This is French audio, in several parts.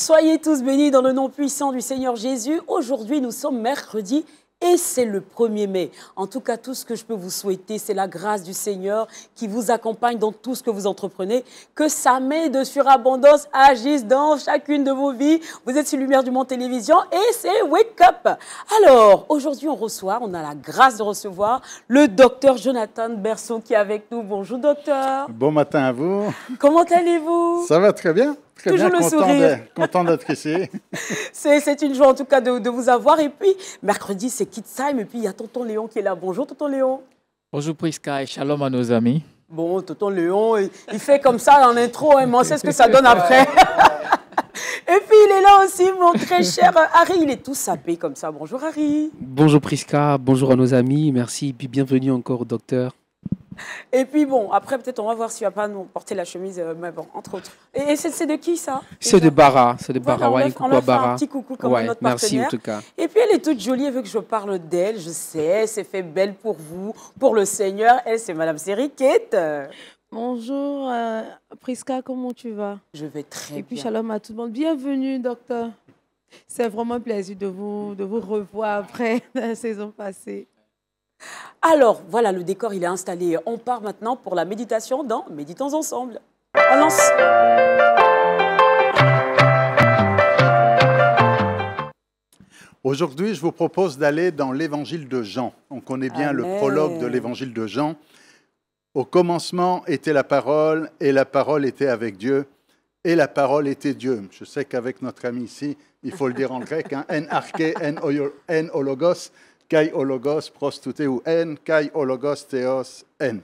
Soyez tous bénis dans le nom puissant du Seigneur Jésus. Aujourd'hui, nous sommes mercredi et c'est le 1er mai. En tout cas, tout ce que je peux vous souhaiter, c'est la grâce du Seigneur qui vous accompagne dans tout ce que vous entreprenez. Que sa main de surabondance agisse dans chacune de vos vies. Vous êtes sur Lumière du Monde Télévision et c'est Wake Up. Alors, aujourd'hui, on a la grâce de recevoir le docteur Jonathan Berson qui est avec nous. Bonjour, docteur. Bon matin à vous. Comment allez-vous? Ça va très bien. Très Toujours bien, le sourire. Content d'être ici. C'est une joie en tout cas de vous avoir. Et puis, mercredi, c'est Kids Time. Et puis, il y a tonton Léon qui est là. Bonjour, tonton Léon. Bonjour Prisca et shalom à nos amis. Bon, tonton Léon, il fait comme ça en intro, hein, mais on sait ce que ça donne après. Et puis, il est là aussi, mon très cher Harry. Il est tout sapé comme ça. Bonjour, Harry. Bonjour Prisca, bonjour à nos amis. Merci, puis bienvenue encore au docteur. Et puis bon, après peut-être on va voir s'il ne va pas nous porter la chemise, mais bon, entre autres. Et c'est de qui ça? C'est de Bara, c'est de Bara. Voilà, ouais, on leur fait Bara. un petit coucou comme Ouais, notre merci partenaire. en tout cas. Et puis elle est toute jolie, elle veut que je parle d'elle, je sais, c'est fait belle pour vous, pour le Seigneur. Elle, c'est Madame Sériquette. Bonjour Prisca, comment tu vas? Je vais très bien. Et puis shalom à tout le monde. Bienvenue docteur. C'est vraiment un plaisir de vous revoir après la saison passée. Alors, voilà, le décor, il est installé. On part maintenant pour la méditation dans Méditons ensemble. On lance. Aujourd'hui, je vous propose d'aller dans l'évangile de Jean. On connaît bien le prologue de l'évangile de Jean. Au commencement était la parole, et la parole était avec Dieu, et la parole était Dieu. Je sais qu'avec notre ami ici, il faut le dire en grec, hein, en arche, en hologos, kai hologos prostute ou en, kai hologos theos en.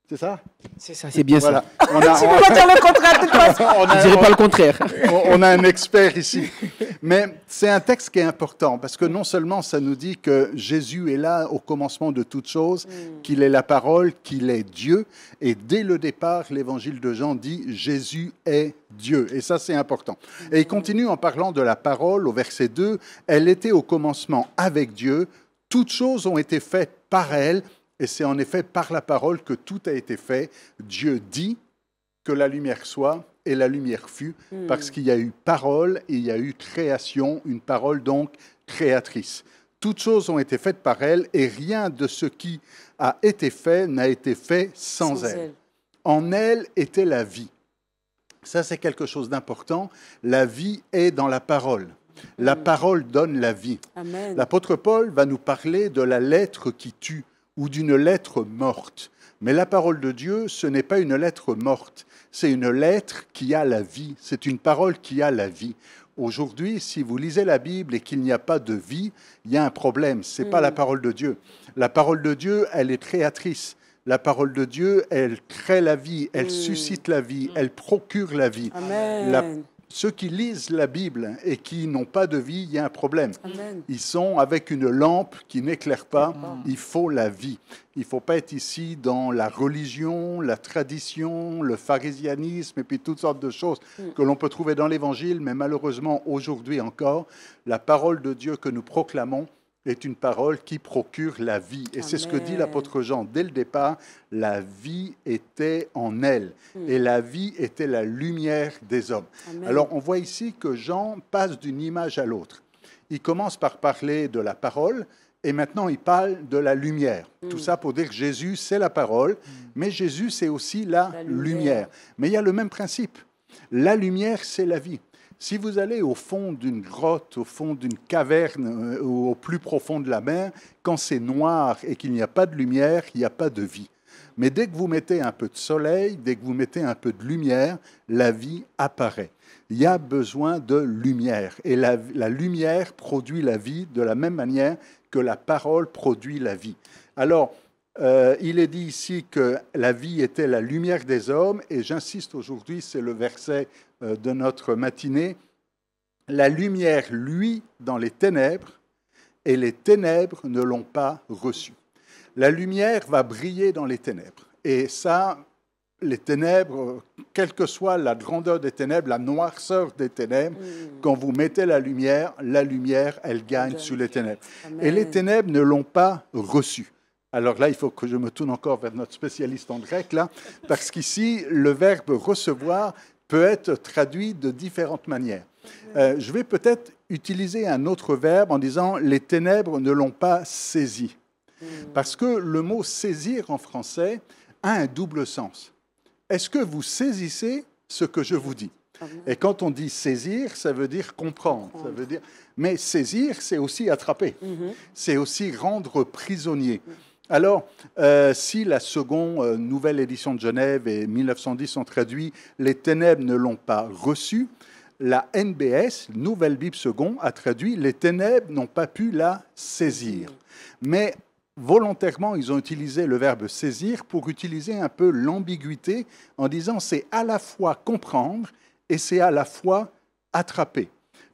C'est ça? C'est ça, c'est bien voilà. ça. Tu peux pas dire le contraire de toute façon. Je ne dirais pas le contraire. On a un expert ici. Mais c'est un texte qui est important parce que non seulement ça nous dit que Jésus est là au commencement de toutes choses, qu'il est la parole, qu'il est Dieu. Et dès le départ, l'évangile de Jean dit Jésus est Dieu. Et ça, c'est important. Et il continue en parlant de la parole au verset 2. Elle était au commencement avec Dieu. Toutes choses ont été faites par elle. Et c'est en effet par la parole que tout a été fait. Dieu dit que la lumière soit, et la lumière fut, parce qu'il y a eu parole et il y a eu création, une parole donc créatrice. Toutes choses ont été faites par elle, et rien de ce qui a été fait n'a été fait sans elle. En elle était la vie. Ça, c'est quelque chose d'important. La vie est dans la parole. La parole donne la vie. Amen. L'apôtre Paul va nous parler de la lettre qui tue, ou d'une lettre morte. Mais la parole de Dieu, ce n'est pas une lettre morte, c'est une lettre qui a la vie, c'est une parole qui a la vie. Aujourd'hui, si vous lisez la Bible et qu'il n'y a pas de vie, il y a un problème, ce n'est pas la parole de Dieu. La parole de Dieu, elle est créatrice. La parole de Dieu, elle crée la vie, elle suscite la vie, elle procure la vie. Amen. Ceux qui lisent la Bible et qui n'ont pas de vie, il y a un problème. Amen. Ils sont avec une lampe qui n'éclaire pas. Il faut la vie. Il ne faut pas être ici dans la religion, la tradition, le pharisianisme et puis toutes sortes de choses que l'on peut trouver dans l'Évangile. Mais malheureusement, aujourd'hui encore, la parole de Dieu que nous proclamons est une parole qui procure la vie. Et c'est ce que dit l'apôtre Jean dès le départ. La vie était en elle. Et la vie était la lumière des hommes. Amen. Alors, on voit ici que Jean passe d'une image à l'autre. Il commence par parler de la parole, et maintenant il parle de la lumière. Tout ça pour dire que Jésus, c'est la parole, mais Jésus, c'est aussi la lumière. Mais il y a le même principe. La lumière, c'est la vie. Si vous allez au fond d'une grotte, au fond d'une caverne ou au plus profond de la mer, quand c'est noir et qu'il n'y a pas de lumière, il n'y a pas de vie. Mais dès que vous mettez un peu de soleil, dès que vous mettez un peu de lumière, la vie apparaît. Il y a besoin de lumière. Et la lumière produit la vie de la même manière que la parole produit la vie. Alors, il est dit ici que la vie était la lumière des hommes, et j'insiste aujourd'hui, c'est le verset de notre matinée. La lumière luit dans les ténèbres, et les ténèbres ne l'ont pas reçue. La lumière va briller dans les ténèbres. Et ça, les ténèbres, quelle que soit la grandeur des ténèbres, la noirceur des ténèbres, quand vous mettez la lumière, elle gagne sous les ténèbres. Amen. Et les ténèbres ne l'ont pas reçue. Alors là, il faut que je me tourne encore vers notre spécialiste en grec, là, parce qu'ici, le verbe « recevoir », peut être traduit de différentes manières. Je vais peut-être utiliser un autre verbe en disant « les ténèbres ne l'ont pas saisi ». Parce que le mot « saisir » en français a un double sens. Est-ce que vous saisissez ce que je vous dis? Et quand on dit saisir, ça veut dire comprendre. Ça veut dire... Mais saisir, c'est aussi attraper. C'est aussi rendre prisonnier. Alors, si la seconde nouvelle édition de Genève et 1910 ont traduit « les ténèbres ne l'ont pas reçu », la NBS, Nouvelle Bible Seconde, a traduit « les ténèbres n'ont pas pu la saisir ». Mais volontairement, ils ont utilisé le verbe « saisir » pour utiliser un peu l'ambiguïté en disant « c'est à la fois comprendre et c'est à la fois attraper ».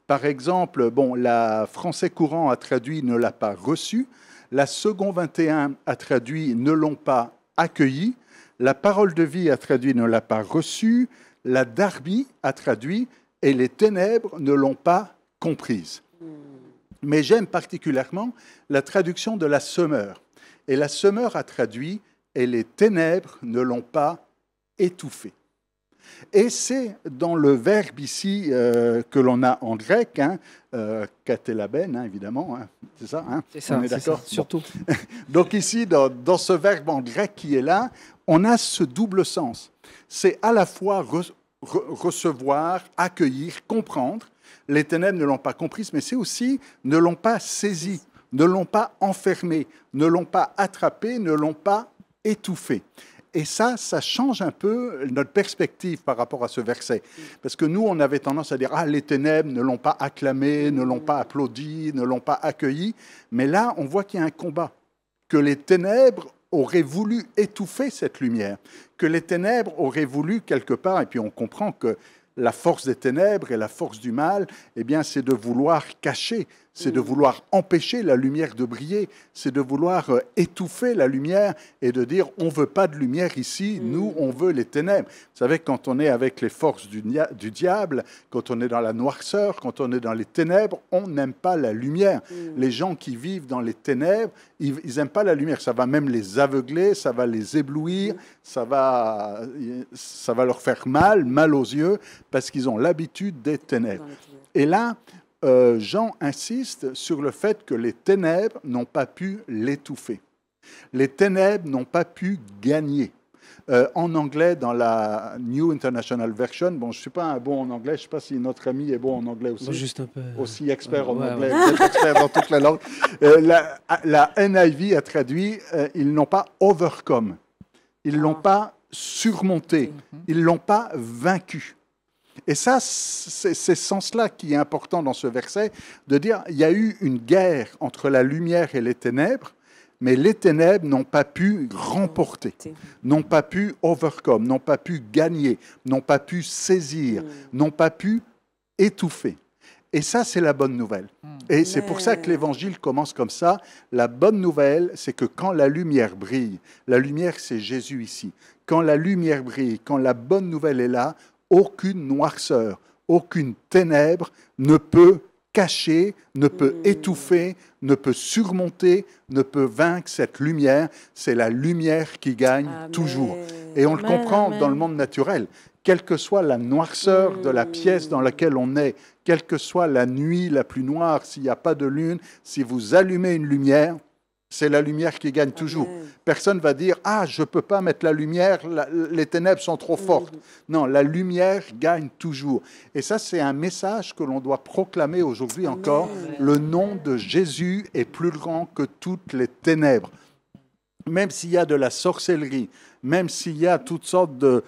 Par exemple, la Français courant a traduit « ne l'a pas reçu », la Seconde 21 a traduit « ne l'ont pas accueilli », la Parole de vie a traduit « ne l'a pas reçu », la Darby a traduit « et les ténèbres ne l'ont pas comprise ». Mais j'aime particulièrement la traduction de la Semeur. Et la Semeur a traduit « et les ténèbres ne l'ont pas étouffé ». Et c'est dans le verbe ici que l'on a en grec, katelaben, évidemment, c'est ça, c'est ça, on est d'accord, surtout. Donc ici, dans ce verbe en grec qui est là, on a ce double sens. C'est à la fois recevoir, accueillir, comprendre. Les ténèbres ne l'ont pas comprise, mais c'est aussi ne l'ont pas saisi, ne l'ont pas enfermé, ne l'ont pas attrapé, ne l'ont pas étouffé. Et ça change un peu notre perspective par rapport à ce verset. Parce que nous, on avait tendance à dire « Ah, les ténèbres ne l'ont pas acclamé, ne l'ont pas applaudi, ne l'ont pas accueilli. » Mais là, on voit qu'il y a un combat. Que les ténèbres auraient voulu étouffer cette lumière. Que les ténèbres auraient voulu quelque part, et puis on comprend que la force des ténèbres et la force du mal, eh bien, c'est de vouloir cacher, c'est de vouloir empêcher la lumière de briller, c'est de vouloir étouffer la lumière et de dire on ne veut pas de lumière ici, nous on veut les ténèbres. Vous savez, quand on est avec les forces du diable, quand on est dans la noirceur, quand on est dans les ténèbres, on n'aime pas la lumière. Les gens qui vivent dans les ténèbres, ils n'aiment pas la lumière. Ça va même les aveugler, ça va les éblouir, ça va leur faire mal aux yeux, parce qu'ils ont l'habitude des ténèbres. Et là, Jean insiste sur le fait que les ténèbres n'ont pas pu l'étouffer. Les ténèbres n'ont pas pu gagner. En anglais, dans la New International Version, je ne suis pas un bon en anglais, je ne sais pas si notre ami est bon en anglais aussi. Juste un peu. Aussi expert en anglais, expert dans toute la langue. La NIV a traduit ils n'ont pas overcome. Ils ne l'ont pas surmonté. Ils ne l'ont pas vaincu. Et ça, c'est ce sens-là qui est important dans ce verset, de dire il y a eu une guerre entre la lumière et les ténèbres, mais les ténèbres n'ont pas pu remporter, n'ont pas pu overcome, n'ont pas pu gagner, n'ont pas pu saisir, n'ont pas pu étouffer. Et ça, c'est la bonne nouvelle. Et c'est pour ça que l'Évangile commence comme ça. La bonne nouvelle, c'est que quand la lumière brille, la lumière, c'est Jésus ici. Quand la lumière brille, quand la bonne nouvelle est là, aucune noirceur, aucune ténèbre ne peut cacher, ne peut étouffer, ne peut surmonter, ne peut vaincre cette lumière. C'est la lumière qui gagne toujours. Et on le comprend dans le monde naturel. Quelle que soit la noirceur de la pièce dans laquelle on est, quelle que soit la nuit la plus noire, s'il n'y a pas de lune, si vous allumez une lumière, c'est la lumière qui gagne toujours. Personne ne va dire « Ah, je ne peux pas mettre la lumière, les ténèbres sont trop fortes. » Non, la lumière gagne toujours. Et ça, c'est un message que l'on doit proclamer aujourd'hui encore. Le nom de Jésus est plus grand que toutes les ténèbres. Même s'il y a de la sorcellerie, même s'il y a toutes sortes de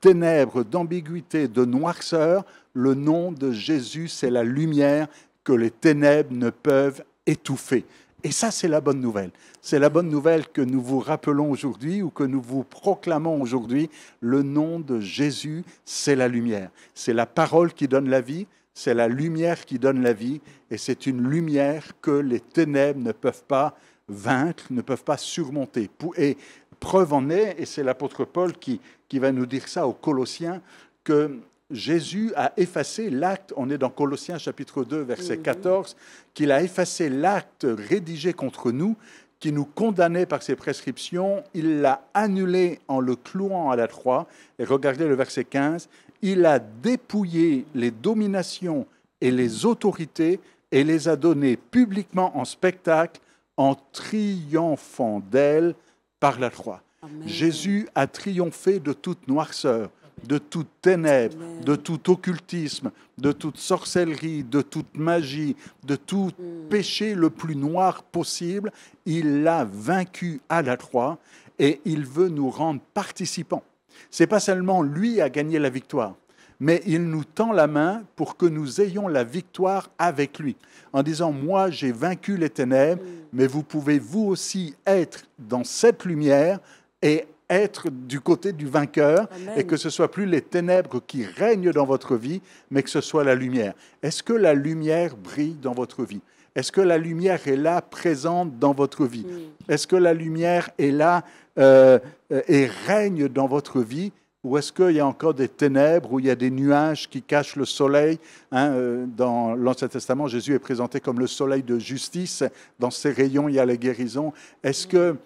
ténèbres, d'ambiguïté, de noirceur, le nom de Jésus, c'est la lumière que les ténèbres ne peuvent étouffer. Et ça, c'est la bonne nouvelle. C'est la bonne nouvelle que nous vous rappelons aujourd'hui ou que nous vous proclamons aujourd'hui. Le nom de Jésus, c'est la lumière. C'est la parole qui donne la vie, c'est la lumière qui donne la vie, et c'est une lumière que les ténèbres ne peuvent pas vaincre, ne peuvent pas surmonter. Et preuve en est, et c'est l'apôtre Paul qui va nous dire ça aux Colossiens, que Jésus a effacé l'acte, on est dans Colossiens chapitre 2, verset 14, qu'il a effacé l'acte rédigé contre nous, qui nous condamnait par ses prescriptions, il l'a annulé en le clouant à la croix. Et regardez le verset 15, Il a dépouillé les dominations et les autorités et les a données publiquement en spectacle en triomphant d'elles par la croix. Amen. Jésus a triomphé de toute noirceur, de toute ténèbre, Amen. de tout occultisme, de toute sorcellerie, de toute magie, de tout péché le plus noir possible. Il l'a vaincu à la croix et il veut nous rendre participants. C'est pas seulement lui à gagner la victoire, mais il nous tend la main pour que nous ayons la victoire avec lui, en disant, moi j'ai vaincu les ténèbres, mais vous pouvez vous aussi être dans cette lumière et être du côté du vainqueur, Amen. et que ce soit plus les ténèbres qui règnent dans votre vie, mais que ce soit la lumière. Est-ce que la lumière brille dans votre vie? Est-ce que la lumière est là, présente dans votre vie? Est-ce que la lumière est là et règne dans votre vie? Ou est-ce qu'il y a encore des ténèbres, où il y a des nuages qui cachent le soleil? Dans l'Ancien Testament, Jésus est présenté comme le soleil de justice. Dans ses rayons, il y a la guérison. Est-ce que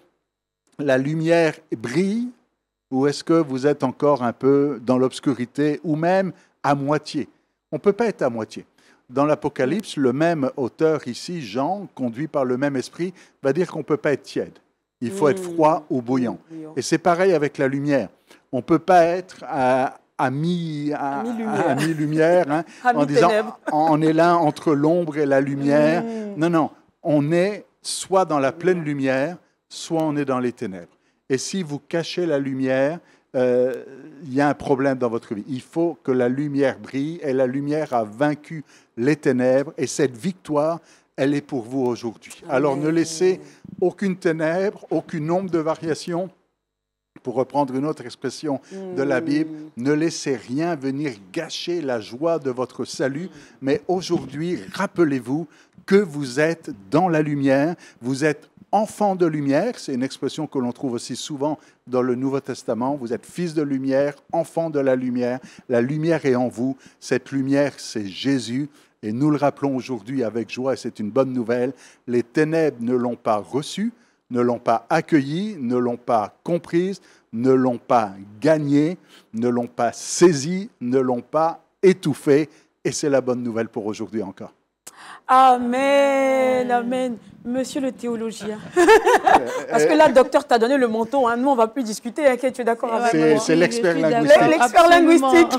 la lumière brille, ou est-ce que vous êtes encore un peu dans l'obscurité, ou même à moitié? On ne peut pas être à moitié. Dans l'Apocalypse, le même auteur ici, Jean, conduit par le même esprit, va dire qu'on ne peut pas être tiède. Il faut être froid ou bouillant. Et c'est pareil avec la lumière. On ne peut pas être à mi-lumière, hein, en disant on est là entre l'ombre et la lumière. Non, non, on est soit dans la pleine lumière, soit on est dans les ténèbres. Et si vous cachez la lumière, il y a un problème dans votre vie. Il faut que la lumière brille, et la lumière a vaincu les ténèbres, et cette victoire, elle est pour vous aujourd'hui. Alors ne laissez aucune ténèbre, aucune ombre de variation. Pour reprendre une autre expression de la Bible, ne laissez rien venir gâcher la joie de votre salut, mais aujourd'hui, rappelez-vous que vous êtes dans la lumière, vous êtes enfant de lumière, c'est une expression que l'on trouve aussi souvent dans le Nouveau Testament, vous êtes fils de lumière, enfant de la lumière est en vous, cette lumière c'est Jésus, et nous le rappelons aujourd'hui avec joie, et c'est une bonne nouvelle, les ténèbres ne l'ont pas reçu, ne l'ont pas accueillie, ne l'ont pas comprise, ne l'ont pas gagnée, ne l'ont pas saisie, ne l'ont pas étouffée. Et c'est la bonne nouvelle pour aujourd'hui encore. Amen, amen. Monsieur le théologien. Parce que là, docteur t'a donné le menton. Hein. Nous, on ne va plus discuter. Hein. Tu es d'accord avec moi? C'est l'expert linguistique. L'expert linguistique.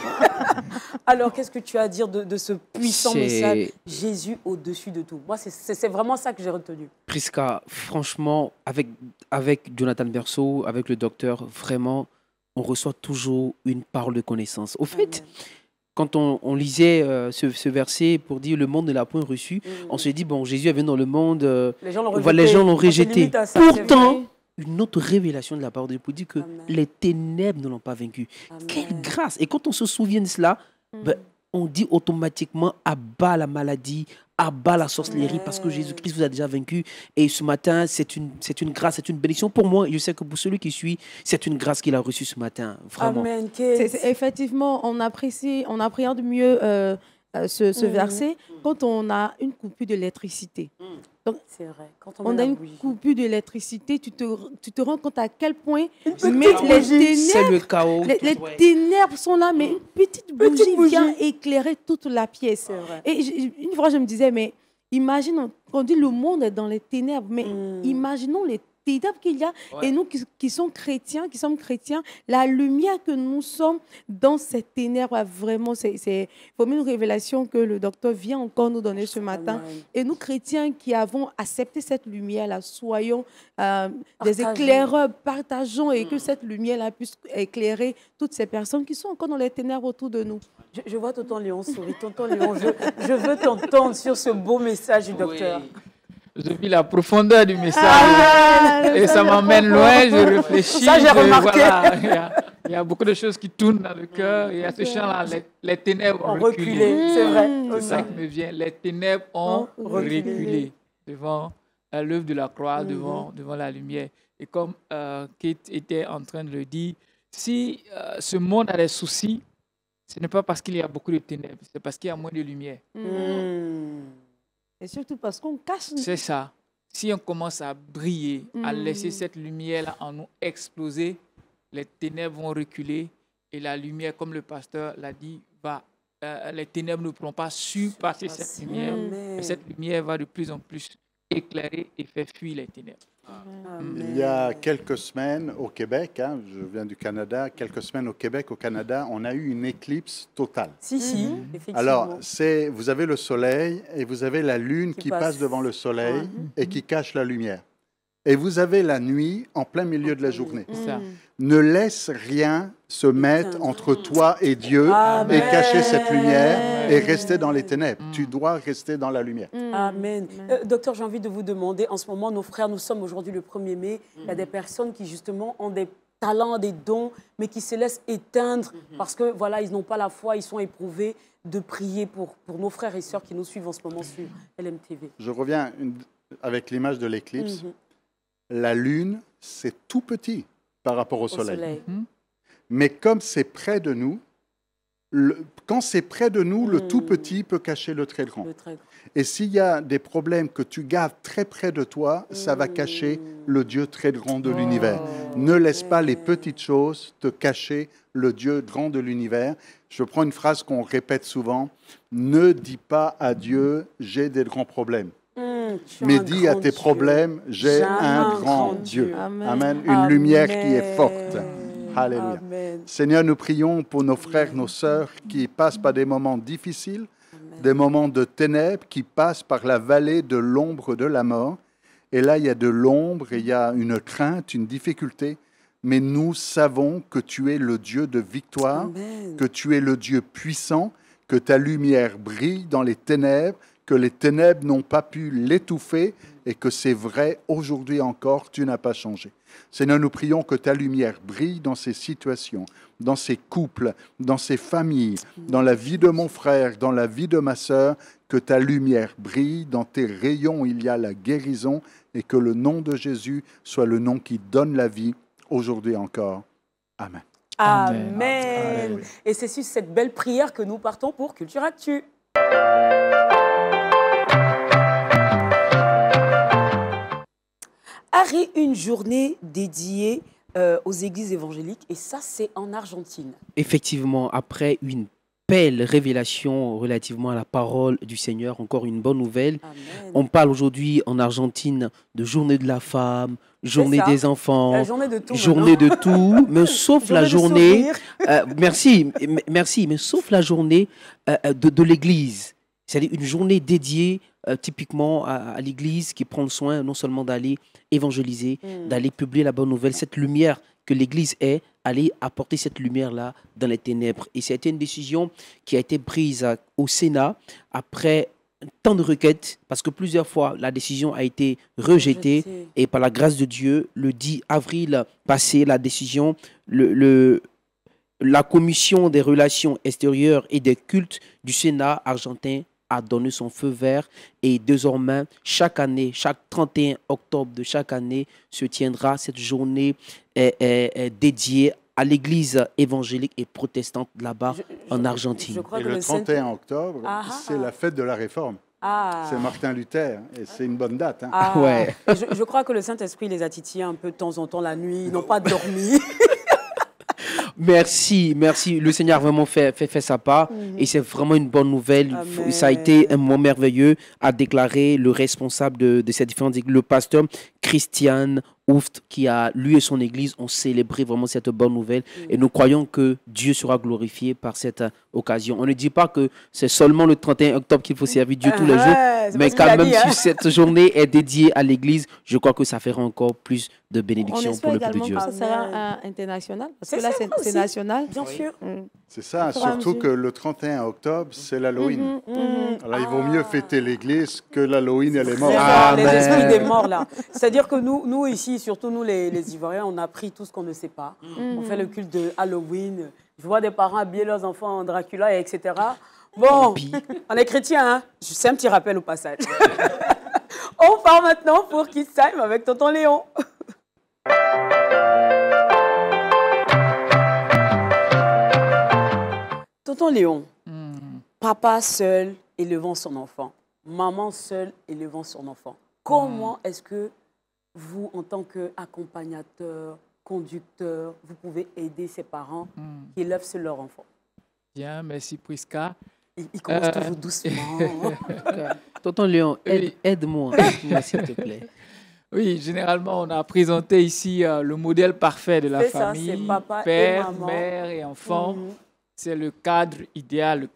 Alors, qu'est-ce que tu as à dire de ce puissant message? Jésus au-dessus de tout. Moi, c'est vraiment ça que j'ai retenu. Prisca, franchement, avec Jonathan Berceau, avec le docteur, vraiment, on reçoit toujours une parole de connaissance. Au fait, quand on lisait ce verset pour dire le monde ne l'a point reçu, on se dit, bon, Jésus est venu dans le monde, les gens l'ont rejeté. Pourtant, une autre révélation de la parole de Dieu pour dire que les ténèbres ne l'ont pas vaincu. Amen. Quelle grâce! Et quand on se souvient de cela, on dit automatiquement à bas la maladie, à bas la sorcellerie, parce que Jésus-Christ vous a déjà vaincu. Et ce matin, c'est une grâce, c'est une bénédiction pour moi. Et je sais que pour celui qui suit, c'est une grâce qu'il a reçue ce matin. Vraiment. Amen. Effectivement, on appréhende mieux ce verset quand on a une coupure d'électricité. Donc, c'est vrai. Quand on a une coupure d'électricité, tu te rends compte à quel point les ténèbres sont là, mais une petite bougie vient éclairer toute la pièce. Et une fois, je me disais, mais imagine, on dit le monde est dans les ténèbres, mais imaginons les ténèbres qu'il y a, et nous qui sommes chrétiens, la lumière que nous sommes dans ces ténèbres, vraiment, c'est une révélation que le docteur vient encore nous donner ce matin. Et nous, chrétiens qui avons accepté cette lumière-là, soyons des éclaireurs, partageons, et que cette lumière-là puisse éclairer toutes ces personnes qui sont encore dans les ténèbres autour de nous. Je vois Tonton Léon sourire. Tonton Léon, je veux t'entendre sur ce beau message du docteur. Je vis la profondeur du message et ça m'emmène loin, je réfléchis. Ça, j'ai remarqué. Voilà, il y a beaucoup de choses qui tournent dans le cœur. Il y a ce chant-là, les ténèbres ont reculé. C'est vrai. C'est ça qui me vient. Les ténèbres ont reculé devant l'œuvre de la croix, devant la lumière. Et comme Kate était en train de le dire, si ce monde a des soucis, ce n'est pas parce qu'il y a beaucoup de ténèbres, c'est parce qu'il y a moins de lumière. Et surtout parce qu'on cache. C'est ça. Si on commence à briller, à laisser cette lumière-là en nous exploser, les ténèbres vont reculer et la lumière, comme le pasteur l'a dit, les ténèbres ne pourront pas surpasser cette lumière. Et cette lumière va de plus en plus éclairer et faire fuir les ténèbres. Il y a quelques semaines au Québec, hein, je viens du Canada, quelques semaines au Québec, au Canada, on a eu une éclipse totale. Si, effectivement. Alors, vous avez le soleil et vous avez la lune qui passe devant le soleil et qui cache la lumière. Et vous avez la nuit en plein milieu de la journée. Ne laisse rien se mettre entre toi et Dieu et cacher cette lumière et rester dans les ténèbres. Tu dois rester dans la lumière. Amen. Docteur, j'ai envie de vous demander, en ce moment, nos frères, nous sommes aujourd'hui le 1er mai, il y a des personnes qui justement ont des talents, des dons, mais qui se laissent éteindre parce que voilà, ils n'ont pas la foi, ils sont éprouvés, de prier pour nos frères et sœurs qui nous suivent en ce moment sur LMTV. Je reviens avec l'image de l'éclipse. La lune, c'est tout petit par rapport au soleil. Mais comme c'est près de nous, quand c'est près de nous, le tout petit peut cacher le très grand. Et s'il y a des problèmes que tu gardes très près de toi, ça va cacher le Dieu très grand de l'univers. Ne laisse pas les petites choses te cacher le Dieu grand de l'univers. Je prends une phrase qu'on répète souvent. Ne dis pas à Dieu, j'ai des grands problèmes. Mais dis à tes problèmes, j'ai un grand Dieu. Amen. Une lumière qui est forte. Alléluia. Seigneur, nous prions pour nos frères, nos sœurs qui passent par des moments difficiles, des moments de ténèbres, qui passent par la vallée de l'ombre de la mort. Et là, il y a de l'ombre, et il y a une crainte, une difficulté. Mais nous savons que tu es le Dieu de victoire, que tu es le Dieu puissant, que ta lumière brille dans les ténèbres, que les ténèbres n'ont pas pu l'étouffer et que c'est vrai, aujourd'hui encore, tu n'as pas changé. Seigneur, nous prions que ta lumière brille dans ces situations, dans ces couples, dans ces familles, dans la vie de mon frère, dans la vie de ma sœur, que ta lumière brille, dans tes rayons il y a la guérison et que le nom de Jésus soit le nom qui donne la vie, aujourd'hui encore. Amen. Amen. Et c'est sur cette belle prière que nous partons pour Culture Actu. Harry, une journée dédiée aux églises évangéliques, et ça, c'est en Argentine. Effectivement, après une belle révélation relativement à la parole du Seigneur, encore une bonne nouvelle. Amen. On parle aujourd'hui en Argentine de journée de la femme, journée des enfants, la journée de tout, mais sauf la journée, merci, mais sauf la journée de l'Église. C'est-à-dire une journée dédiée typiquement à l'Église qui prend le soin non seulement d'aller évangéliser, d'aller publier la bonne nouvelle, cette lumière que l'Église est, aller apporter cette lumière-là dans les ténèbres. Et c'était une décision qui a été prise au Sénat après tant de requêtes, parce que plusieurs fois, la décision a été rejetée. Et par la grâce de Dieu, le 10 avril passé, la décision, la commission des relations extérieures et des cultes du Sénat argentin a donné son feu vert, et désormais, chaque année, chaque 31 octobre de chaque année, se tiendra cette journée dédiée à l'église évangélique et protestante là-bas en Argentine. Et le 31 octobre, c'est la fête de la Réforme. C'est Martin Luther, et c'est une bonne date. Hein. Ouais. Je crois que le Saint-Esprit les a titillés un peu de temps en temps la nuit, ils n'ont pas dormi. Merci. Le Seigneur a vraiment fait sa part et c'est vraiment une bonne nouvelle. Amen. Ça a été un moment merveilleux, a déclaré le responsable de ces différentes églises, le pasteur Christian Houft, qui a, lui et son église, ont célébré vraiment cette bonne nouvelle et nous croyons que Dieu sera glorifié par cette occasion. On ne dit pas que c'est seulement le 31 octobre qu'il faut servir Dieu tous les jours, mais quand même si cette journée est dédiée à l'église, je crois que ça fera encore plus de bénédictions pour le peuple de Dieu. Ça sera international, parce que là c'est national. Bien sûr. C'est ça, surtout que le 31 octobre, c'est l'Halloween. Alors il vaut mieux fêter l'église que l'Halloween et les morts. Les esprits des morts là. C'est-à-dire que nous ici, surtout nous les Ivoiriens, on a appris tout ce qu'on ne sait pas. On fait le culte de Halloween. Je vois des parents habiller leurs enfants en Dracula, etc. Bon, on est chrétiens, hein. C'est un petit rappel au passage. On part maintenant pour Kids Time avec Tonton Léon. Tonton Léon, papa seul élevant son enfant, maman seule élevant son enfant. Comment est-ce que vous, en tant qu'accompagnateur, conducteur, vous pouvez aider ces parents qui élèvent seuls leur enfant? Bien, merci Prisca. Il commence toujours doucement. Tonton Léon, aide-moi, s'il te plaît. Oui, généralement, on a présenté ici le modèle parfait de la famille. C'est papa père, et maman. mère et enfant. C'est le cadre idéal,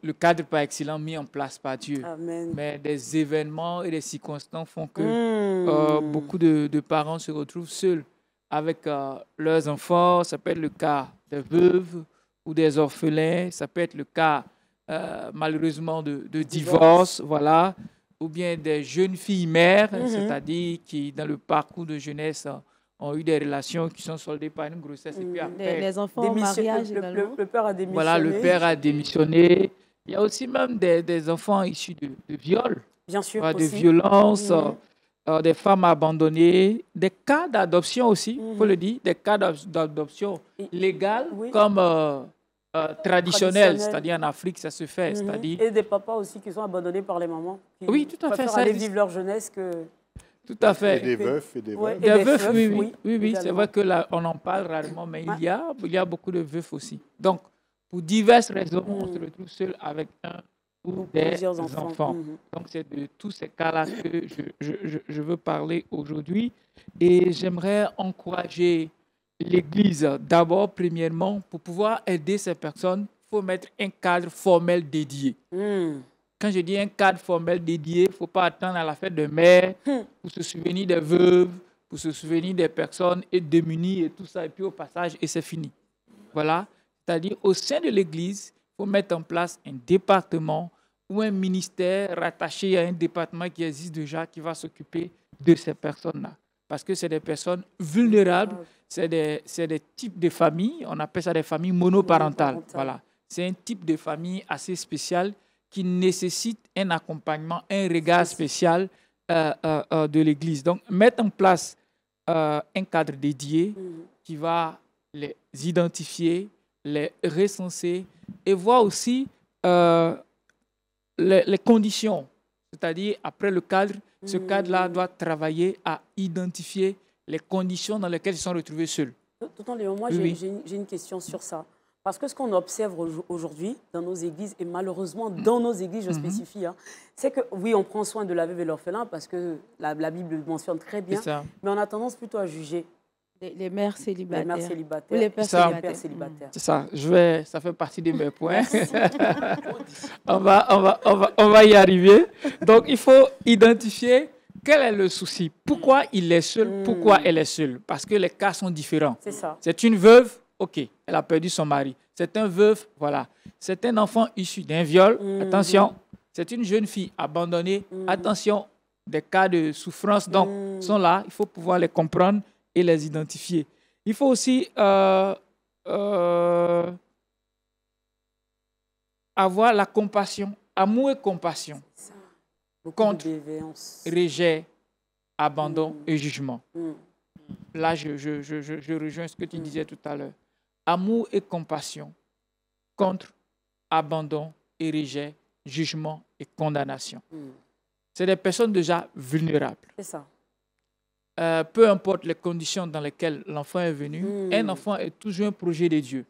le cadre par excellence mis en place par Dieu. Amen. Mais des événements et des circonstances font que beaucoup de parents se retrouvent seuls avec leurs enfants. Ça peut être le cas des veuves ou des orphelins. Ça peut être le cas, malheureusement, de divorce. Voilà. Ou bien des jeunes filles mères, c'est-à-dire qui, dans le parcours de jeunesse, ont eu des relations qui sont soldées par une grossesse. Et puis après, les enfants en mariage également. Le père a démissionné. Voilà, le père a démissionné. Il y a aussi même des enfants issus de viols, bien sûr, de violences, des femmes abandonnées, des cas d'adoption aussi, il faut le dire, des cas d'adoption légales comme traditionnels, c'est-à-dire en Afrique, ça se fait. C'est-à-dire... Et des papas aussi qui sont abandonnés par les mamans. Qui oui, tout à fait. Ça aller vivre leur jeunesse que... Tout à fait. Et des veufs et des veuves. Ouais, des veufs, oui. C'est vrai que là, on en parle rarement, mais il y a beaucoup de veufs aussi. Donc, pour diverses raisons, on se retrouve seul avec un ou plusieurs enfants. Donc, c'est de tous ces cas-là que je veux parler aujourd'hui. Et j'aimerais encourager l'Église, d'abord, premièrement, pour pouvoir aider ces personnes, il faut mettre un cadre formel dédié. Quand je dis un cadre formel dédié, il ne faut pas attendre à la fête de mère pour se souvenir des veuves, pour se souvenir des personnes et démunies et tout ça, et puis au passage, et c'est fini. Voilà. C'est-à-dire, au sein de l'Église, il faut mettre en place un département ou un ministère rattaché à un département qui existe déjà, qui va s'occuper de ces personnes-là. Parce que c'est des personnes vulnérables, c'est des types de familles, on appelle ça des familles monoparentales. Voilà. C'est un type de famille assez spécial qui nécessite un accompagnement, un regard spécial de l'Église. Donc, mettre en place un cadre dédié qui va les identifier, les recenser et voir aussi les conditions. C'est-à-dire, après le cadre, ce cadre-là doit travailler à identifier les conditions dans lesquelles ils sont retrouvés seuls. Tonton Léon, moi, j'ai une question sur ça. Parce que ce qu'on observe aujourd'hui dans nos églises, et malheureusement dans nos églises, je spécifie, c'est que oui, on prend soin de la veuve et l'orphelin parce que la Bible le mentionne très bien, mais on a tendance plutôt à juger les mères célibataires. Les mères célibataires. Ou les pères célibataires. C'est ça. Ça fait partie de mes points. on va y arriver. Donc, il faut identifier quel est le souci. Pourquoi il est seul? Pourquoi elle est seule? Parce que les cas sont différents. C'est ça. C'est une veuve. OK, elle a perdu son mari. C'est un veuf, voilà. C'est un enfant issu d'un viol, attention. C'est une jeune fille abandonnée, attention. Des cas de souffrance, donc, sont là. Il faut pouvoir les comprendre et les identifier. Il faut aussi avoir la compassion, amour et compassion contre rejet, abandon et jugement. Là, je rejoins ce que tu disais tout à l'heure. Amour et compassion contre abandon et rejet, jugement et condamnation. C'est des personnes déjà vulnérables. C'est ça. Peu importe les conditions dans lesquelles l'enfant est venu, un enfant est toujours un projet de Dieu.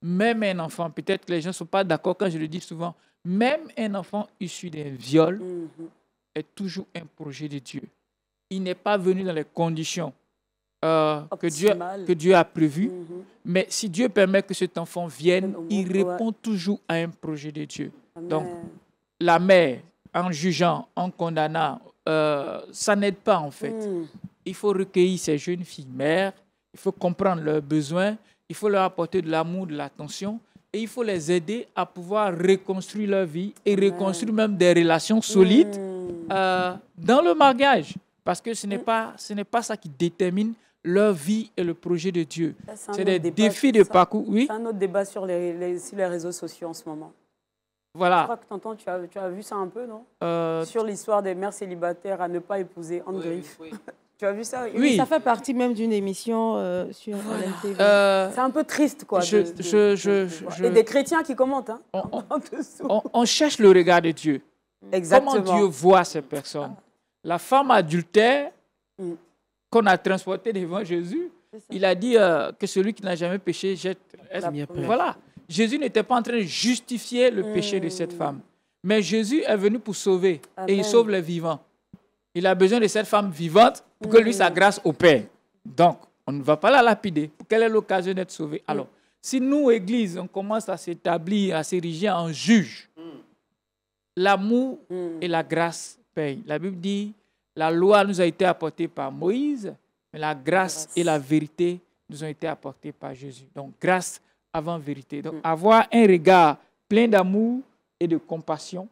Même un enfant, peut-être que les gens ne sont pas d'accord quand je le dis souvent, même un enfant issu d'un viol est toujours un projet de Dieu. Il n'est pas venu dans les conditions que Dieu a prévues, mais si Dieu permet que cet enfant vienne, il répond toujours à un projet de Dieu. Amen. Donc, la mère, en jugeant, en condamnant, ça n'aide pas en fait. Il faut recueillir ces jeunes filles mères, il faut comprendre leurs besoins, il faut leur apporter de l'amour, de l'attention et il faut les aider à pouvoir reconstruire leur vie et reconstruire même des relations solides dans le mariage. Parce que ce n'est pas ça qui détermine leur vie et le projet de Dieu. C'est des défis de parcours. Oui? C'est un autre débat sur les réseaux sociaux en ce moment. Voilà. Je crois que tonton, tu as vu ça un peu, non? Sur l'histoire des mères célibataires à ne pas épouser en griffe. Oui. Tu as vu ça? Oui, ça fait partie même d'une émission sur LNTV. C'est un peu triste, quoi. Et des chrétiens qui commentent. Hein, on cherche le regard de Dieu. Exactement. Comment Dieu voit ces personnes? La femme adultère qu'on a transportée devant Jésus, Il a dit que celui qui n'a jamais péché jette... Voilà. Jésus n'était pas en train de justifier le péché de cette femme. Mais Jésus est venu pour sauver. Amen. Et il sauve les vivants. Il a besoin de cette femme vivante pour que lui, sa grâce opère. Donc, on ne va pas la lapider pour qu'elle ait l'occasion d'être sauvée. Alors, si nous, Église, on commence à s'établir, à s'ériger en juge, l'amour et la grâce payent. La Bible dit, la loi nous a été apportée par Moïse, mais la grâce et la vérité nous ont été apportées par Jésus. Donc, grâce avant vérité. Donc, avoir un regard plein d'amour et de compassion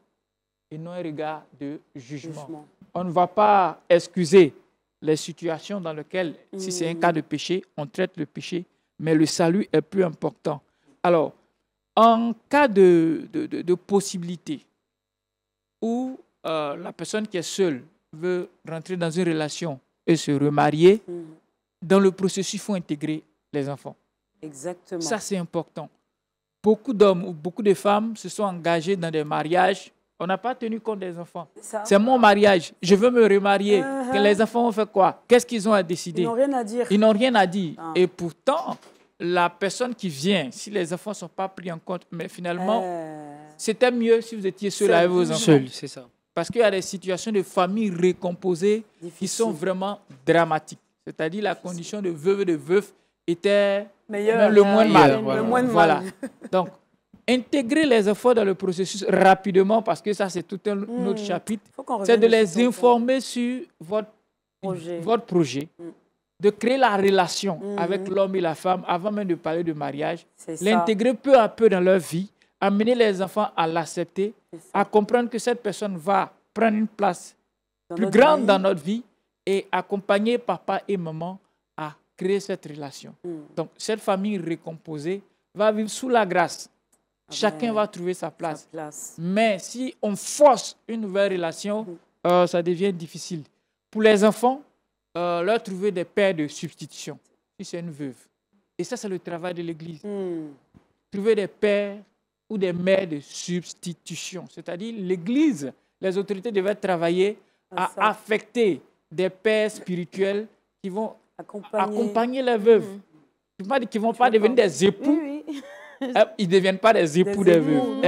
et non un regard de jugement. On ne va pas excuser les situations dans lesquelles, si c'est un cas de péché, on traite le péché, mais le salut est plus important. Alors, en cas de possibilité où la personne qui est seule veut rentrer dans une relation et se remarier, dans le processus, il faut intégrer les enfants. Exactement. Ça, c'est important. Beaucoup d'hommes ou beaucoup de femmes se sont engagés dans des mariages. On n'a pas tenu compte des enfants. C'est mon mariage. Je veux me remarier. Que les enfants ont fait quoi? Qu'est-ce qu'ils ont à décider? Ils n'ont rien à dire. Ils n'ont rien à dire. Et pourtant, la personne qui vient, si les enfants ne sont pas pris en compte, mais finalement, c'était mieux si vous étiez seul avec vos enfants. Seul, c'est ça. Parce qu'il y a des situations de familles récomposées qui sont vraiment dramatiques. C'est-à-dire la condition de veuve et de veuf était le moins mal. Voilà. Donc, intégrer les enfants dans le processus rapidement, parce que ça, c'est tout un autre chapitre, c'est de les informer sur votre projet, de créer la relation avec l'homme et la femme avant même de parler de mariage, l'intégrer peu à peu dans leur vie, amener les enfants à l'accepter, à comprendre que cette personne va prendre une place plus grande dans notre vie et accompagner papa et maman à créer cette relation. Donc, cette famille récomposée va vivre sous la grâce. Chacun va trouver sa place. Mais si on force une nouvelle relation, ça devient difficile. Pour les enfants, leur trouver des pères de substitution, si c'est une veuve. Et ça, c'est le travail de l'Église. Trouver des pères ou des mères de substitution. C'est-à-dire, l'Église, les autorités devaient travailler à affecter des pères spirituels qui vont accompagner les veuves. Qui ne vont pas devenir des époux. Ils ne deviennent pas des époux des veuves,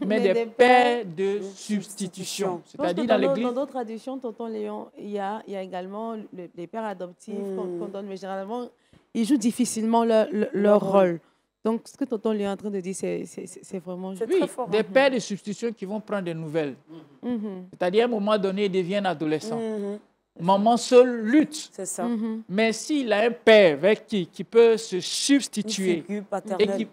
mais des pères de substitution. C'est-à-dire dans l'Église. Dans d'autres traditions, tonton Léon, il y a également les pères adoptifs qu'on donne, mais généralement, ils jouent difficilement leur rôle. Donc, ce que tonton Léon est en train de dire, c'est vraiment juste. Oui, des pères de substitution qui vont prendre des nouvelles. C'est-à-dire, à un moment donné, ils deviennent adolescents. Maman seule lutte. C'est ça. Mais s'il a un père avec qui peut se substituer et qui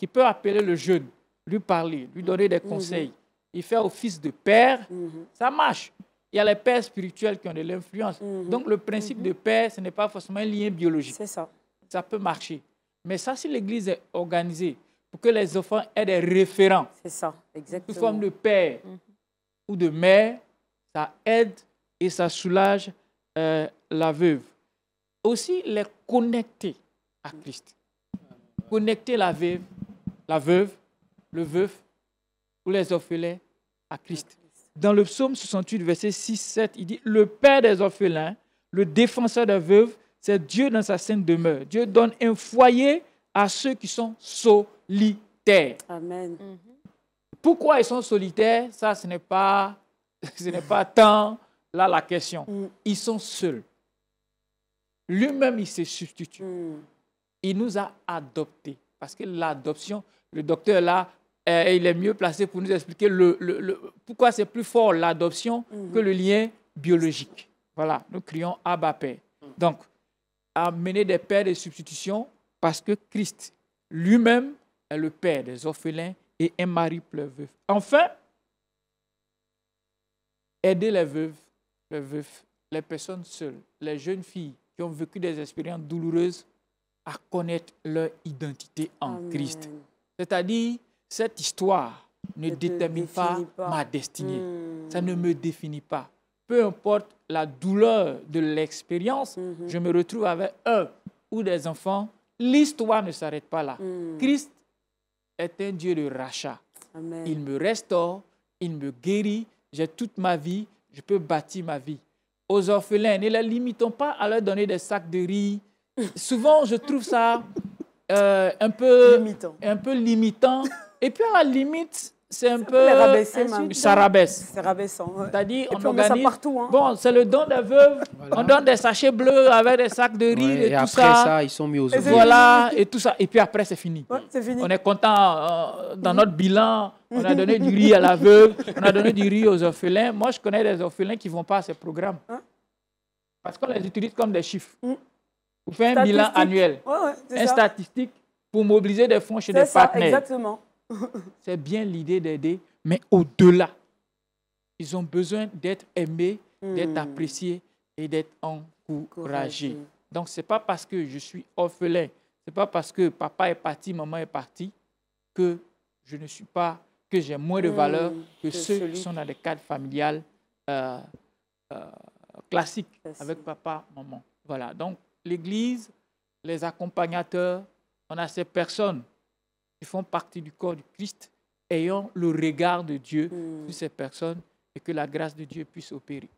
peut appeler le jeune, lui parler, lui donner des conseils, il fait office de père, ça marche. Il y a les pères spirituels qui ont de l'influence. Donc, le principe de père, ce n'est pas forcément un lien biologique. C'est ça. Ça peut marcher. Mais ça, si l'Église est organisée pour que les enfants aient des référents, c'est ça, exactement, sous forme de père ou de mère, ça aide et ça soulage la veuve. Aussi, les connecter à Christ. Connecter la veuve, le veuf ou les orphelins à Christ. Dans le psaume 68, verset 6-7, il dit « Le Père des orphelins, le défenseur des veuves, c'est Dieu dans sa sainte demeure. Dieu donne un foyer à ceux qui sont solitaires. » Amen. Pourquoi ils sont solitaires? Ça, ce n'est pas tant là la question. Ils sont seuls. Lui-même, il se substitue. Il nous a adoptés. Parce que l'adoption, le docteur là, il est mieux placé pour nous expliquer pourquoi c'est plus fort l'adoption que le lien biologique. Voilà, nous crions Abba Père. Donc, amener des pères de substitution parce que Christ lui-même est le père des orphelins et un mari pleuveux. Enfin, aider les veuves, les veufs, les personnes seules, les jeunes filles qui ont vécu des expériences douloureuses à connaître leur identité en Christ. C'est-à-dire, cette histoire ne détermine pas ma destinée. Ça ne me définit pas. Peu importe la douleur de l'expérience, je me retrouve avec un ou des enfants. L'histoire ne s'arrête pas là. Christ est un Dieu de rachat. Amen. Il me restaure, il me guérit. J'ai toute ma vie, je peux bâtir ma vie. Aux orphelins, ne les limitons pas à leur donner des sacs de riz, souvent, je trouve ça un peu limitant. Et puis, à la limite, c'est un peu... Ça rabaisse. C'est rabaissant. Ouais. C'est-à-dire, on organise... met ça partout. Hein. Bon, c'est le don des veuves. Voilà. On donne des sachets bleus avec des sacs de riz et tout ça. Et après ça, ils sont mis aux autres. Voilà, et tout ça. Et puis après, c'est fini. Ouais, c'est fini. On est content dans notre bilan. On a donné du riz à la veuve. On a donné du riz aux orphelins. Moi, je connais des orphelins qui ne vont pas à ces programmes. Parce qu'on les utilise comme des chiffres. Pour faire un bilan annuel. Une statistique pour mobiliser des fonds chez des partenaires. Exactement. C'est bien l'idée d'aider, mais au-delà, ils ont besoin d'être aimés, d'être appréciés et d'être encouragés. Donc, ce n'est pas parce que je suis orphelin, ce n'est pas parce que papa est parti, maman est partie, que je ne suis pas, que j'ai moins de valeur que ceux qui sont dans des cadres familiales classiques avec papa, maman. Voilà. Donc, l'Église, les accompagnateurs, on a ces personnes qui font partie du corps du Christ, ayant le regard de Dieu sur ces personnes et que la grâce de Dieu puisse opérer.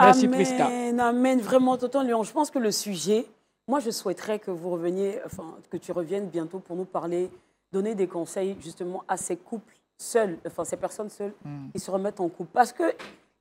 Merci, Prisca. Amen. Vraiment, Tonton Léon, je pense que le sujet, moi, je souhaiterais que vous reveniez, que tu reviennes bientôt pour nous parler, donner des conseils justement à ces couples seuls, ces personnes seules qui se remettent en couple. Parce que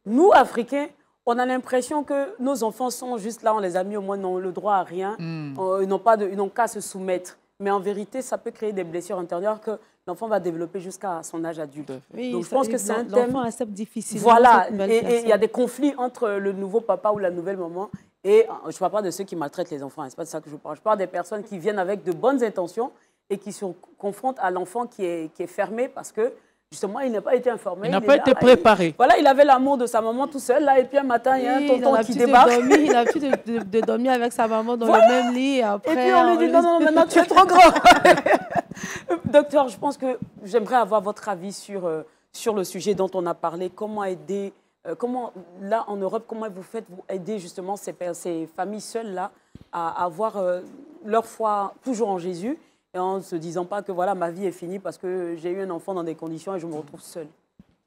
nous, Africains, on a l'impression que nos enfants sont juste là, on les a mis au moins, n'ont le droit à rien, ils n'ont qu'à se soumettre. Mais en vérité, ça peut créer des blessures intérieures que l'enfant va développer jusqu'à son âge adulte. Oui, donc, je pense que c'est un thème... L'enfant accepte difficilement. Voilà, et il y a des conflits entre le nouveau papa ou la nouvelle maman. Et je ne parle pas de ceux qui maltraitent les enfants, c'est pas de ça que je parle. Je parle des personnes qui viennent avec de bonnes intentions et qui se confrontent à l'enfant qui est fermé parce que, justement, il n'a pas été informé. Il n'a pas été préparé. Il avait l'amour de sa maman tout seul, là, et puis un matin, il y a un tonton qui débarque. Il a l'habitude de dormir avec sa maman dans le même lit. Et puis on lui dit, non, maintenant tu es trop grand. Docteur, je pense que j'aimerais avoir votre avis sur le sujet dont on a parlé. Comment aider, là, en Europe, comment vous faites pour aider justement ces familles seules-là à avoir leur foi toujours en Jésus et en ne se disant pas que voilà, ma vie est finie parce que j'ai eu un enfant dans des conditions et je me retrouve seule.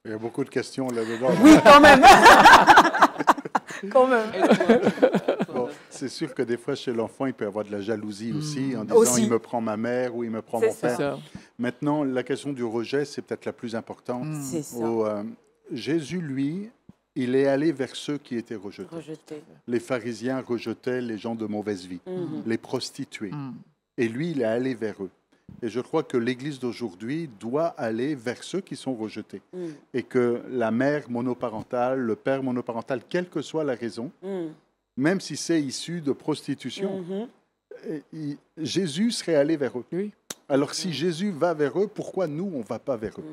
Il y a beaucoup de questions là-dedans. Oui, quand même. Quand même. Bon, c'est sûr que des fois, chez l'enfant, il peut y avoir de la jalousie aussi, en disant il me prend ma mère ou il me prend mon père. Maintenant, la question du rejet, c'est peut-être la plus importante. C'est ça. Jésus, lui, il est allé vers ceux qui étaient rejetés. Les pharisiens rejetaient les gens de mauvaise vie, les prostituées. Et lui, il est allé vers eux. Et je crois que l'Église d'aujourd'hui doit aller vers ceux qui sont rejetés. Et que la mère monoparentale, le père monoparental, quelle que soit la raison, même si c'est issu de prostitution, Jésus serait allé vers eux. Oui. Alors si Jésus va vers eux, pourquoi nous, on ne va pas vers eux?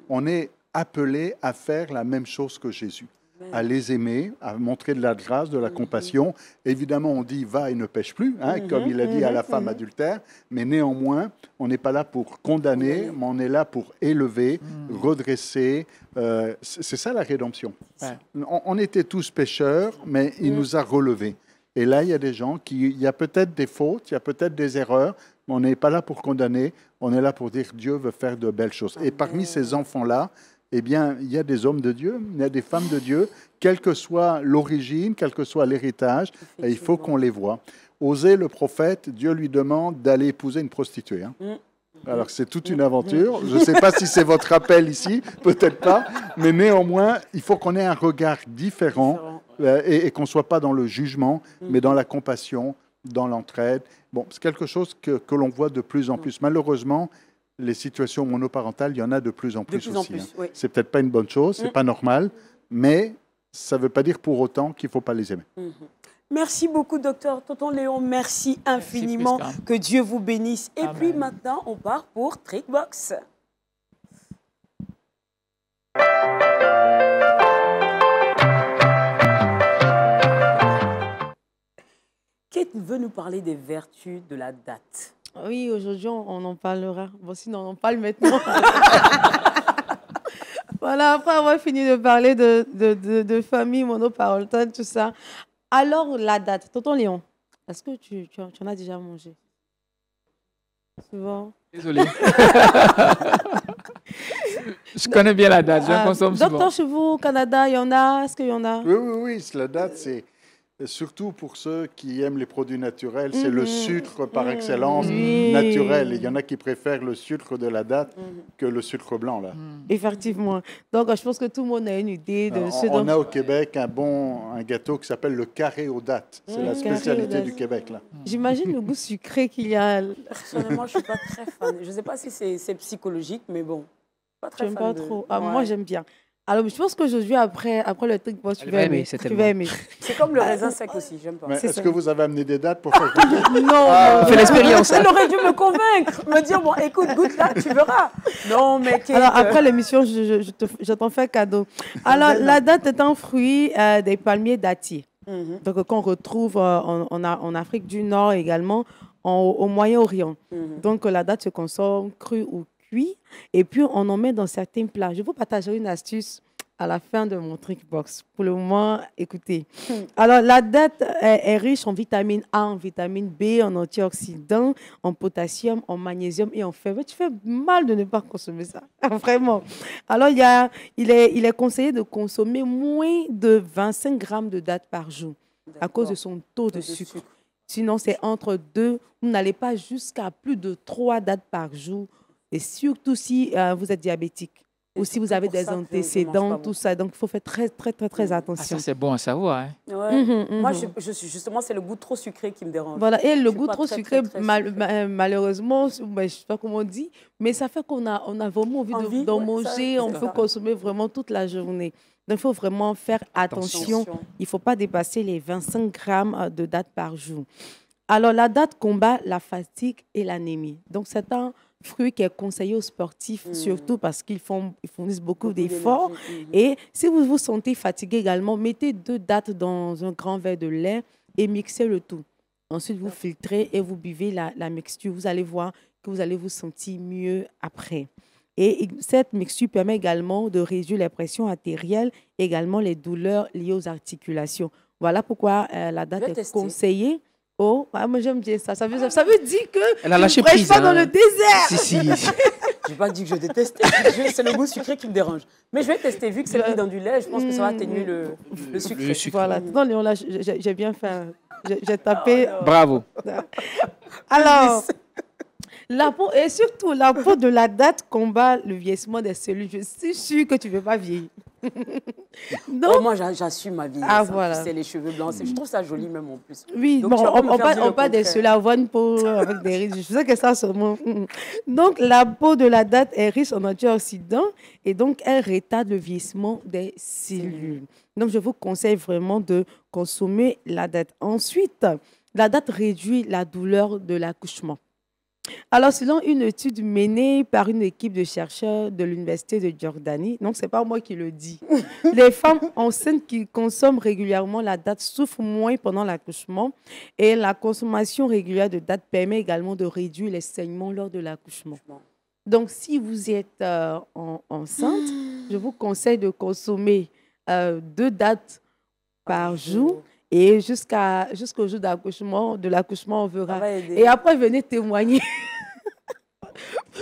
On est appelés à faire la même chose que Jésus, à les aimer, à montrer de la grâce, de la compassion. Évidemment, on dit « va et ne pêche plus comme il a dit à la femme adultère, mais néanmoins, on n'est pas là pour condamner, mais on est là pour élever, redresser. C'est ça la rédemption. On était tous pécheurs, mais il nous a relevés. Et là, il y a des gens il y a peut-être des fautes, il y a peut-être des erreurs, mais on n'est pas là pour condamner, on est là pour dire Dieu veut faire de belles choses. Et parmi ces enfants-là, eh bien, il y a des hommes de Dieu, il y a des femmes de Dieu, quelle que soit l'origine, quel que soit l'héritage, il faut qu'on les voie. Osée, le prophète, Dieu lui demande d'aller épouser une prostituée. Alors, c'est toute une aventure. Je ne sais pas si c'est votre appel ici, peut-être pas, mais néanmoins, il faut qu'on ait un regard différent et qu'on ne soit pas dans le jugement, mais dans la compassion, dans l'entraide. Bon, c'est quelque chose que l'on voit de plus en plus. Malheureusement, les situations monoparentales, il y en a de plus en plus aussi. Oui. C'est peut-être pas une bonne chose, c'est pas normal, mais ça ne veut pas dire pour autant qu'il ne faut pas les aimer. Merci beaucoup, docteur Tonton Léon. Merci infiniment. Merci, que Dieu vous bénisse. Et puis maintenant, on part pour Trickbox. Kate veut nous parler des vertus de la date. Oui, aujourd'hui, on en parlera. Bon, sinon, on en parle maintenant. Voilà, après avoir fini de parler de famille monoparentale, tout ça. Alors, la date. Tonton Léon, est-ce que tu en as déjà mangé? Souvent. Désolé. Je connais bien la date, je consomme souvent. Docteur, chez vous, au Canada, il y en a? Est-ce qu'il y en a? Oui, la date, c'est... Et surtout pour ceux qui aiment les produits naturels, c'est le sucre par excellence naturel. Il y en a qui préfèrent le sucre de la date que le sucre blanc. Là. Effectivement. Donc, je pense que tout le monde a une idée de ce dont... On a au Québec un gâteau qui s'appelle le carré aux dates. C'est la spécialité du Québec. Là. J'imagine le goût sucré qu'il y a. Personnellement, je ne suis pas très fan. Je ne sais pas si c'est psychologique, mais bon. Pas très J'aime fan pas trop. Ah, moi, j'aime bien. Alors, je pense que aujourd'hui, après le truc, bon, tu vas aimer. C'est comme le raisin sec aussi, j'aime pas. Est-ce que vous avez amené des dates pour faire Non, fais l'expérience. Elle aurait dû me convaincre, me dire, bon, écoute, goûte là, tu verras. Non, mais Kate... Alors, après l'émission, je t'en fais cadeau. Alors, la date est un fruit des palmiers dattiers. Donc, qu'on retrouve en Afrique du Nord également, au Moyen-Orient. Donc, la date se consomme crue ou cuit, et puis on en met dans certains plats. Je vous partagerai une astuce à la fin de mon trick box. Pour le moment, écoutez. Alors, la date est riche en vitamine A, en vitamine B, en antioxydants, en potassium, en magnésium et en fer. Tu fais mal de ne pas consommer ça, vraiment. Alors, il est conseillé de consommer moins de 25 grammes de date par jour à cause de son taux de sucre. Sinon, c'est entre 2, vous n'allez pas jusqu'à plus de 3 dates par jour. Et surtout si vous êtes diabétique ou si vous avez des antécédents, tout ça. Donc, il faut faire très attention. Ça, c'est bon à savoir. Hein. Ouais. Moi, justement, c'est le goût trop sucré qui me dérange. Voilà. Et le goût trop sucré, malheureusement, je ne sais pas comment on dit, mais ça fait qu'on a vraiment envie d'en manger. On peut consommer vraiment toute la journée. Donc, il faut vraiment faire attention. Il ne faut pas dépasser les 25 grammes de date par jour. Alors, la date combat la fatigue et l'anémie. Donc, c'est un fruit qui est conseillé aux sportifs, surtout parce qu'ils fournissent beaucoup d'efforts. Et si vous vous sentez fatigué également, mettez 2 dates dans un grand verre de lait et mixez le tout. Ensuite, vous filtrez et vous buvez la mixture. Vous allez voir que vous allez vous sentir mieux après. Et cette mixture permet également de réduire la pression artérielle, également les douleurs liées aux articulations. Voilà pourquoi la date est conseillée. Oh, moi j'aime bien ça. Ça veut dire que elle a lâché prise, pas dans le désert. Si. Je n'ai pas dit que je détestais. C'est le goût sucré qui me dérange. Mais je vais tester. Vu que c'est dans du lait, je pense que ça va atténuer le sucre. Voilà. Non, Léon, là, j'ai bien fait. J'ai tapé. Oh, bravo. Alors, la peau, et surtout, la peau de la date combat le vieillissement des cellules. Je suis sûre que tu ne veux pas vieillir. Donc, moi, j'assume ma vie. Voilà. C'est les cheveux blancs. Je trouve ça joli même en plus. Oui, donc, bon, on parle des cellules, avoir une peau avec des rides. Je sais que ça seulement. Donc, la peau de la date est riche en antioxydants et donc elle retarde le vieillissement des cellules. Donc, je vous conseille vraiment de consommer la date. Ensuite, la date réduit la douleur de l'accouchement. Alors, selon une étude menée par une équipe de chercheurs de l'Université de Jordanie, donc ce n'est pas moi qui le dis, les femmes enceintes qui consomment régulièrement la date souffrent moins pendant l'accouchement et la consommation régulière de date permet également de réduire les saignements lors de l'accouchement. Donc, si vous êtes enceinte, je vous conseille de consommer 2 dates par jour. Et jusqu'au jour de l'accouchement, on verra. Et après, venez témoigner.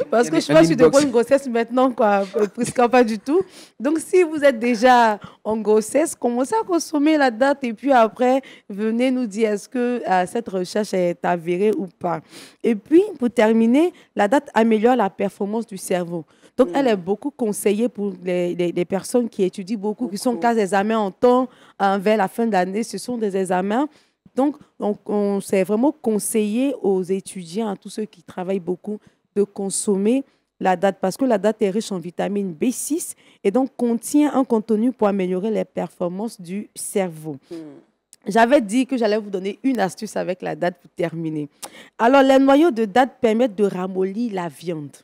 Parce que je pense que je suis de bonne grossesse maintenant, quoi. Presque pas du tout. Donc, si vous êtes déjà en grossesse, commencez à consommer la date et puis après, venez nous dire est-ce que cette recherche est avérée ou pas. Et puis, pour terminer, la date améliore la performance du cerveau. Donc, elle est beaucoup conseillée pour les personnes qui étudient beaucoup, qui sont en classe d'examen en temps vers la fin de l'année. Ce sont des examens. Donc, on s'est vraiment conseillé aux étudiants, à tous ceux qui travaillent beaucoup, de consommer la date parce que la date est riche en vitamine B6 et donc contient un contenu pour améliorer les performances du cerveau. J'avais dit que j'allais vous donner une astuce avec la date pour terminer. Alors, les noyaux de date permettent de ramollir la viande.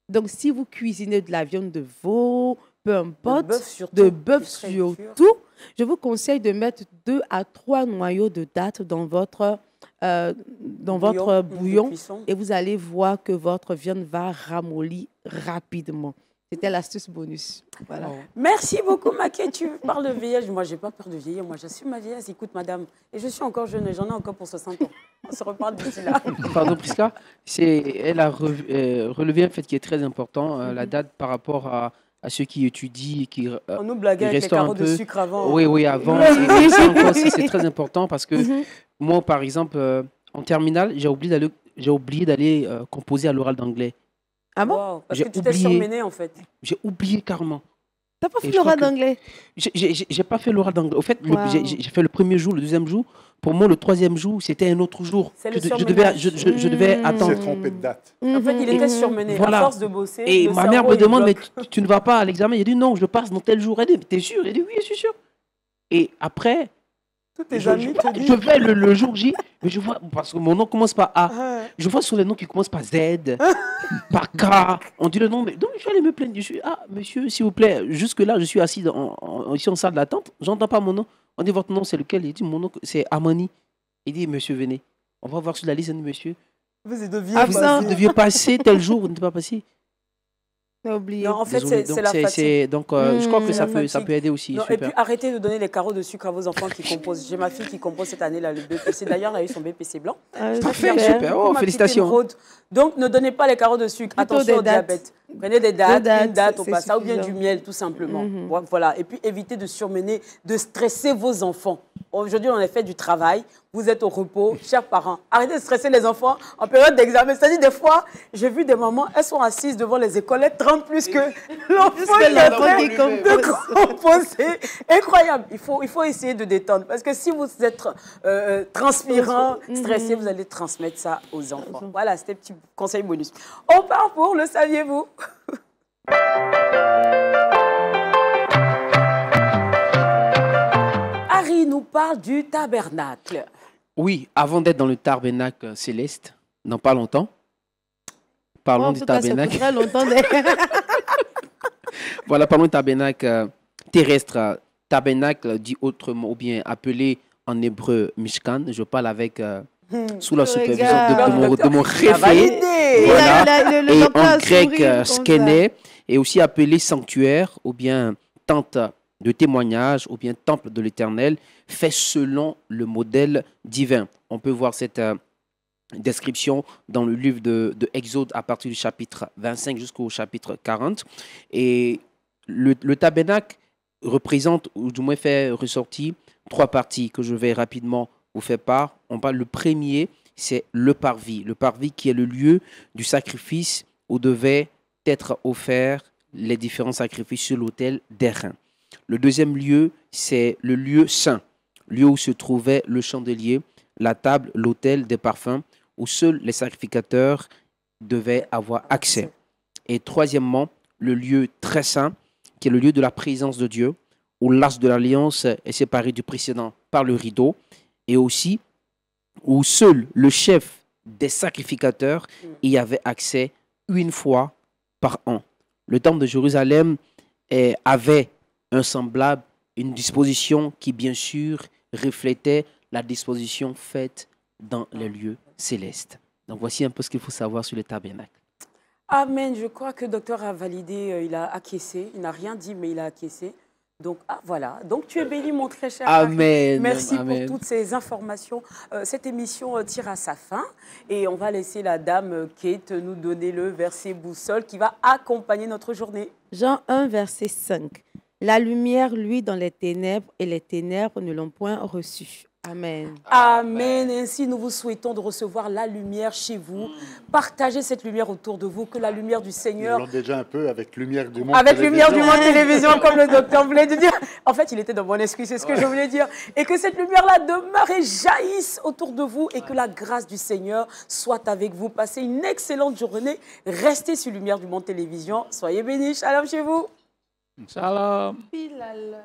Donc, si vous cuisinez de la viande de veau, peu importe, de bœuf surtout, je vous conseille de mettre 2 à 3 noyaux de date dans votre bouillon et vous allez voir que votre viande va ramollir rapidement. C'était l'astuce bonus. Voilà. Merci beaucoup, Maké. Tu parles de vieillesse. Moi, je n'ai pas peur de vieillir. Moi, j'assume ma vieillesse. Écoute, madame, et je suis encore jeune et j'en ai encore pour 60 ans. On se reparle d'ici là. Pardon, Prisca. Elle a relevé un fait qui est très important, la date par rapport à à ceux qui étudient, qui On nous blaguait avec les restaurent un carreaux de peu. sucre avant. Oui, oui, avant. Et ça encore, c'est très important parce que moi, par exemple, en terminale, j'ai oublié d'aller composer à l'oral d'anglais. Ah bon? Wow, parce J'ai que tu t'es oublié. surmené en fait. J'ai oublié carrément. T'as pas Et fait je crois l'oral que- d'anglais? J'ai pas fait l'oral d'anglais. Au fait, Wow. j'ai fait le premier jour, le deuxième jour. Pour moi, le troisième jour, c'était un autre jour. C'est le Je devais, surmenage. je devais Mm. Il attendre. s'est trompé de date. En fait, il était surmené. Voilà. À force de bosser. Et le ma mère cerveau, me il demande, mais bloque. tu ne vas pas à l'examen? Il dit non, je passe dans tel jour. Elle dit, t'es sûr? Elle dit oui, je suis sûr. Et après, Tous tes je amis te disent. je vais le jour J, mais je vois, parce que mon nom commence par A. Ah, Je vois sur les noms qui commencent par Z, par K. On dit le nom, mais donc je suis allé me plaindre. Je suis, ah, monsieur, s'il vous plaît, jusque-là, je suis assis ici en salle d'attente. J'entends pas mon nom. On dit, votre nom, c'est lequel? Il dit, mon nom, c'est Amani. Il dit, monsieur, venez. On va voir sur la liste, on dit, monsieur. vous êtes de vieux Absent. passés. Vous deviez passer tel jour, vous n'êtes pas passé. T'as oublié. Non, en fait, Désolé. c'est Donc, la fatigue. donc, je crois que C'est ça la peut fatigue. aider aussi. Non, et Super. puis arrêtez de donner les carreaux de sucre à vos enfants qui composent. J'ai ma fille qui compose cette année là, le BPC. D'ailleurs, elle a eu son BPC blanc. Ah, Parfait, super. super. Oh, Pour ma félicitations. petite émeraude. Donc, ne donnez pas les carreaux de sucre. Plutôt Attention des au dates. diabète. Prenez des dates, dates, une date au c'est passage, ou bien suffisant. du miel, tout simplement. Mhm. Voilà. Et puis, évitez de surmener, de stresser vos enfants. Aujourd'hui, on a fait du travail. Vous êtes au repos, chers parents. Arrêtez de stresser les enfants en période d'examen. C'est-à-dire, des fois, j'ai vu des mamans, elles sont assises devant les écoles, elles tremblent plus que l'enfant qui est en train de composer. Incroyable. Il faut essayer de détendre. Parce que si vous êtes transpirant, stressé, vous allez transmettre ça aux enfants. Voilà, c'était un petit conseil bonus. On part pour le saviez-vous? Harry nous parle du tabernacle. Oui, avant d'être dans le tabernacle céleste, dans pas longtemps, parlons En du tout cas, c'est pour tabernacle. très longtemps. Voilà, parlons du tabernacle terrestre. Tabernacle dit autrement, ou bien appelé en hébreu Mishkan. Je parle avec sous la supervision de mon Il a réfé. validé. Voilà. Le Et docteur en a grec, souri comme ça. skene est aussi appelé sanctuaire ou bien tente de témoignage ou bien temple de l'Éternel, fait selon le modèle divin. On peut voir cette description dans le livre de Exode à partir du chapitre 25 jusqu'au chapitre 40. Et le tabernacle représente, ou du moins fait ressortir, trois parties que je vais rapidement vous faire part. Le premier, c'est le parvis. Le parvis qui est le lieu du sacrifice où devaient être offerts les différents sacrifices sur l'autel d'airain. Le deuxième lieu, c'est le lieu saint, lieu où se trouvait le chandelier, la table, l'autel des parfums, où seuls les sacrificateurs devaient avoir accès. Et troisièmement, le lieu très saint, qui est le lieu de la présence de Dieu, où l'arche de l'alliance est séparée du précédent par le rideau, et aussi où seul le chef des sacrificateurs y avait accès une fois par an. Le temple de Jérusalem avait un semblable, une disposition qui, bien sûr, reflétait la disposition faite dans les lieux célestes. Donc, voici un peu ce qu'il faut savoir sur le tabernacle. Amen. Je crois que le docteur a validé, il a acquiescé. Il n'a rien dit, mais il a acquiescé. Donc, voilà. Donc, tu es béni, mon très cher Harry. Amen. Merci Amen. pour toutes ces informations. Cette émission tire à sa fin et on va laisser la dame Kate nous donner le verset boussole qui va accompagner notre journée. Jean 1, verset 5. La lumière, lui, dans les ténèbres, et les ténèbres ne l'ont point reçue. Amen. Amen. Ainsi, nous vous souhaitons de recevoir la lumière chez vous. Partagez cette lumière autour de vous, que la lumière du Nous Seigneur... allons déjà un peu avec lumière du monde. Avec lumière du télévision. monde télévision, comme le docteur voulait dire. En fait, il était dans mon esprit, c'est ce que je voulais dire. Et que cette lumière-là demeure et jaillisse autour de vous et que la grâce du Seigneur soit avec vous. Passez une excellente journée. Restez sur Lumière du monde télévision. Soyez bénis. Shalom chez vous. Shalom. Pile à l'heure.